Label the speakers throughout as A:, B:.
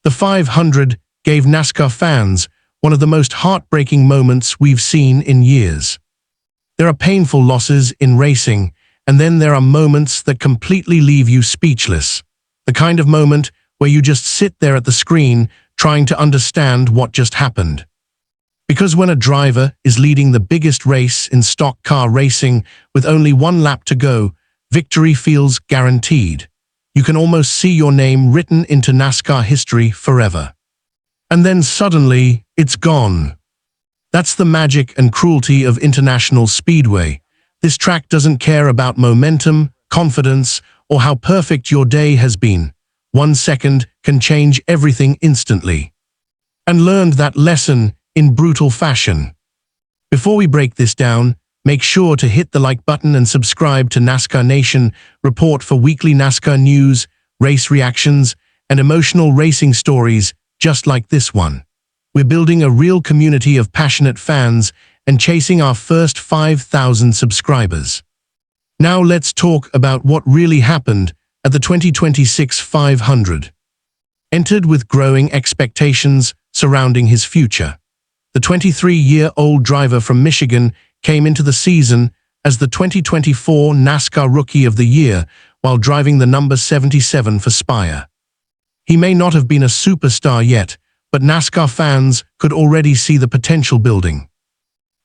A: The 500 gave NASCAR fans one of the most heartbreaking moments we've seen in years. There are painful losses in racing, and then there are moments that completely leave you speechless. The kind of moment where you just sit there at the screen trying to understand what just happened. Because when a driver is leading the biggest race in stock car racing with only one lap to go, victory feels guaranteed. You can almost see your name written into NASCAR history forever. And then suddenly, it's gone. That's the magic and cruelty of International Speedway. This track doesn't care about momentum, confidence, or how perfect your day has been. 1 second can change everything instantly. And learned that lesson in brutal fashion. Before we break this down, make sure to hit the like button and subscribe to NASCAR Nation Report for weekly NASCAR news, race reactions, and emotional racing stories just like this one. We're building a real community of passionate fans and chasing our first 5,000 subscribers. Now let's talk about what really happened at the 2026 500. Entered with growing expectations surrounding his future. The 23-year-old driver from Michigan came into the season as the 2024 NASCAR Rookie of the Year while driving the number 77 for Spire. He may not have been a superstar yet, but NASCAR fans could already see the potential building.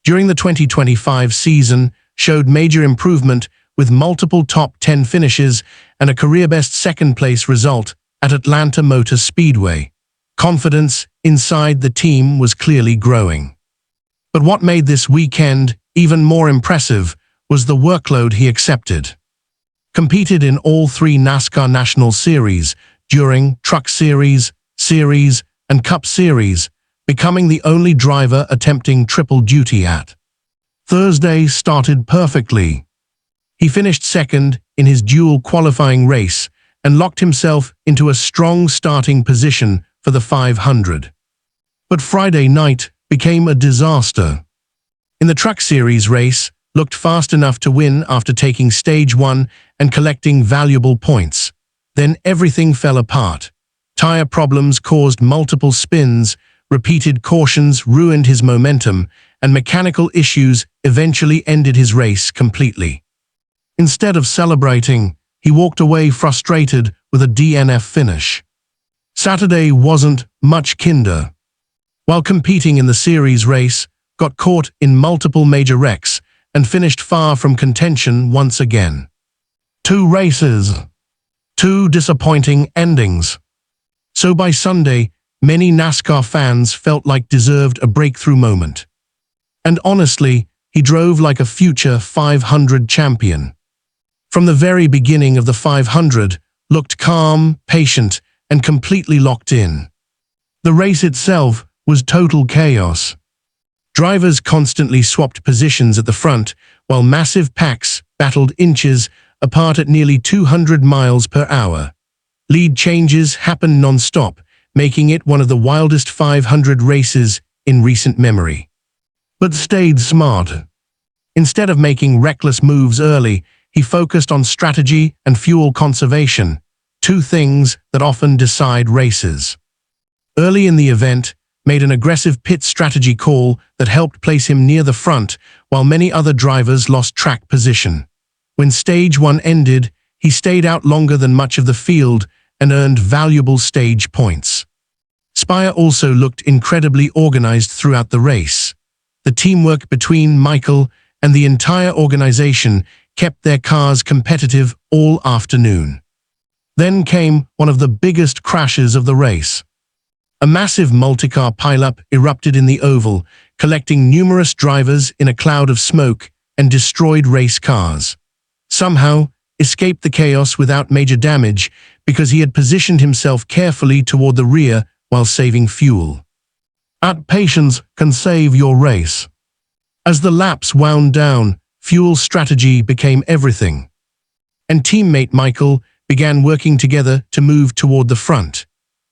A: During the 2025 season, showed major improvement with multiple top 10 finishes and a career-best second-place result at Atlanta Motor Speedway. Confidence inside the team was clearly growing. But what made this weekend even more impressive was the workload he accepted. Competed in all 3 NASCAR National Series during Truck Series, and Cup Series, becoming the only driver attempting triple duty at. Thursday started perfectly. He finished second in his dual qualifying race and locked himself into a strong starting position for the 500. But Friday night became a disaster. In the Truck Series race, looked fast enough to win after taking stage 1 and collecting valuable points. Then everything fell apart. Tire problems caused multiple spins, repeated cautions ruined his momentum, and mechanical issues eventually ended his race completely. Instead of celebrating, he walked away frustrated with a DNF finish. Saturday wasn't much kinder. While competing in the series race, got caught in multiple major wrecks and finished far from contention once again. 2 races. 2 disappointing endings. So by Sunday, many NASCAR fans felt like deserved a breakthrough moment. And honestly, he drove like a future 500 champion. From the very beginning of the 500, looked calm, patient, and completely locked in. The race itself was total chaos. Drivers constantly swapped positions at the front, while massive packs battled inches apart at nearly 200 miles per hour. Lead changes happened non-stop, making it one of the wildest 500 races in recent memory. But stayed smart. Instead of making reckless moves early, he focused on strategy and fuel conservation, 2 things that often decide races. Early in the event, made an aggressive pit strategy call that helped place him near the front, while many other drivers lost track position. When stage 1 ended, he stayed out longer than much of the field and earned valuable stage points. Spire also looked incredibly organized throughout the race. The teamwork between Michael and the entire organization kept their cars competitive all afternoon. Then came one of the biggest crashes of the race. A massive multi-car pileup erupted in the oval, collecting numerous drivers in a cloud of smoke and destroyed race cars. Somehow, escaped the chaos without major damage because he had positioned himself carefully toward the rear while saving fuel. Patience can save your race. As the laps wound down, fuel strategy became everything. And teammate Michael began working together to move toward the front.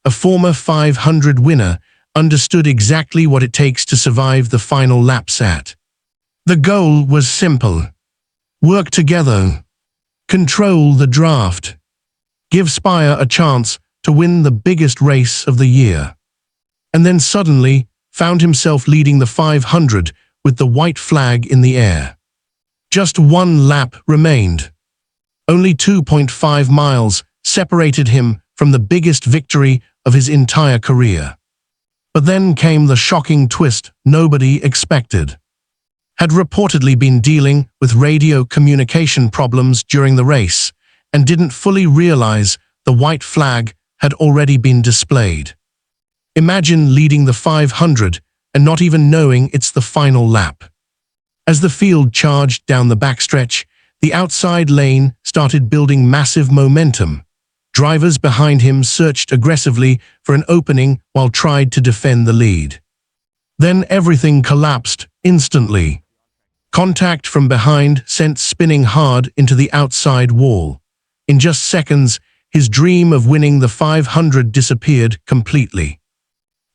A: A former 500 winner understood exactly what it takes to survive the final laps at. The goal was simple. Work together. Control the draft. Give Spire a chance to win the biggest race of the year. And then suddenly found himself leading the 500 with the white flag in the air. Just one lap remained. Only 2.5 miles separated him from the biggest victory of his entire career. But then came the shocking twist nobody expected. Had reportedly been dealing with radio communication problems during the race and didn't fully realize the white flag had already been displayed. Imagine leading the 500 and not even knowing it's the final lap. As the field charged down the backstretch, the outside lane started building massive momentum. Drivers behind him searched aggressively for an opening while tried to defend the lead. Then everything collapsed instantly. Contact from behind sent spinning hard into the outside wall. In just seconds, his dream of winning the 500 disappeared completely.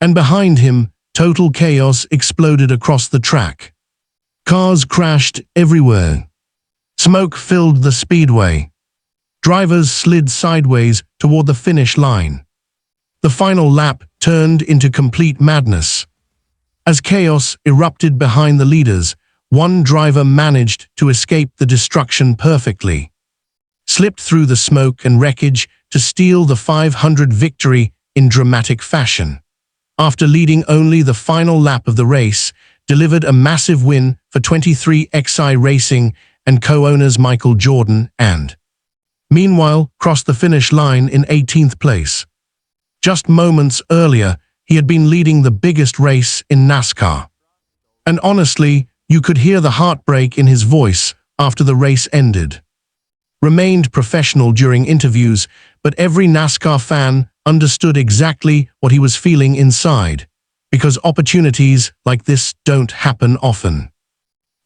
A: And behind him, total chaos exploded across the track. Cars crashed everywhere. Smoke filled the speedway. Drivers slid sideways toward the finish line. The final lap turned into complete madness. As chaos erupted behind the leaders, one driver managed to escape the destruction perfectly. Slipped through the smoke and wreckage to steal the 500 victory in dramatic fashion. After leading only the final lap of the race, delivered a massive win for 23XI Racing and co-owners Michael Jordan and, meanwhile, crossed the finish line in 18th place. Just moments earlier, he had been leading the biggest race in NASCAR. And honestly, you could hear the heartbreak in his voice after the race ended. Remained professional during interviews, but every NASCAR fan understood exactly what he was feeling inside, because opportunities like this don't happen often.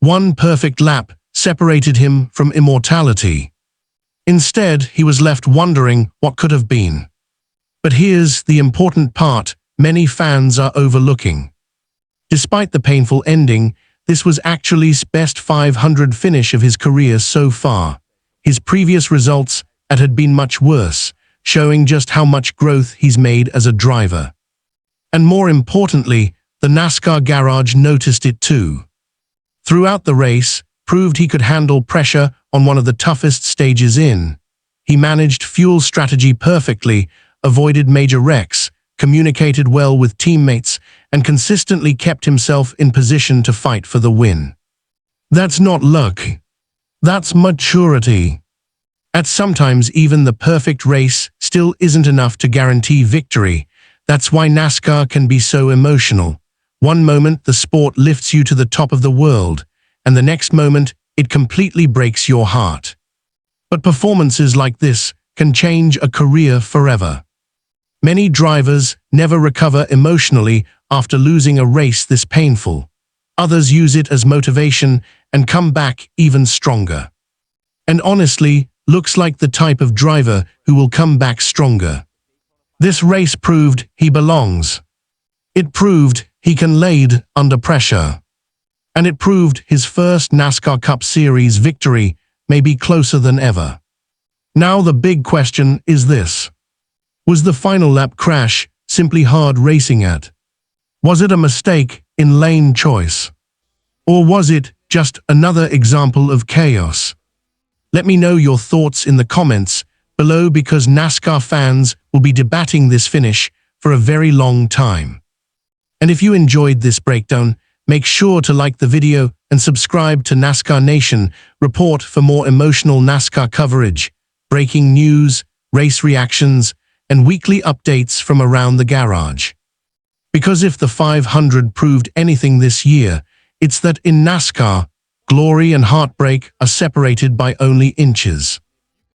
A: One perfect lap separated him from immortality. Instead, he was left wondering what could have been. But here's the important part many fans are overlooking. Despite the painful ending, this was actually his best 500 finish of his career so far. His previous results had been much worse, showing just how much growth he's made as a driver. And more importantly, the NASCAR garage noticed it too. Throughout the race, proved he could handle pressure on one of the toughest stages in. He managed fuel strategy perfectly, avoided major wrecks, communicated well with teammates, and consistently kept himself in position to fight for the win. That's not luck. That's maturity. At sometimes even the perfect race still isn't enough to guarantee victory. That's why NASCAR can be so emotional. One moment the sport lifts you to the top of the world, and the next moment it completely breaks your heart. But performances like this can change a career forever. Many drivers never recover emotionally after losing a race this painful. Others use it as motivation and come back even stronger. And honestly, looks like the type of driver who will come back stronger. This race proved he belongs. It proved he can lead under pressure. And it proved his first NASCAR Cup Series victory may be closer than ever. Now the big question is this. Was the final lap crash simply hard racing at? Was it a mistake in lane choice? Or was it just another example of chaos? Let me know your thoughts in the comments below, because NASCAR fans will be debating this finish for a very long time. And if you enjoyed this breakdown, make sure to like the video and subscribe to NASCAR Nation Report for more emotional NASCAR coverage, breaking news, race reactions, and weekly updates from around the garage. Because if the 500 proved anything this year, it's that in NASCAR, glory and heartbreak are separated by only inches.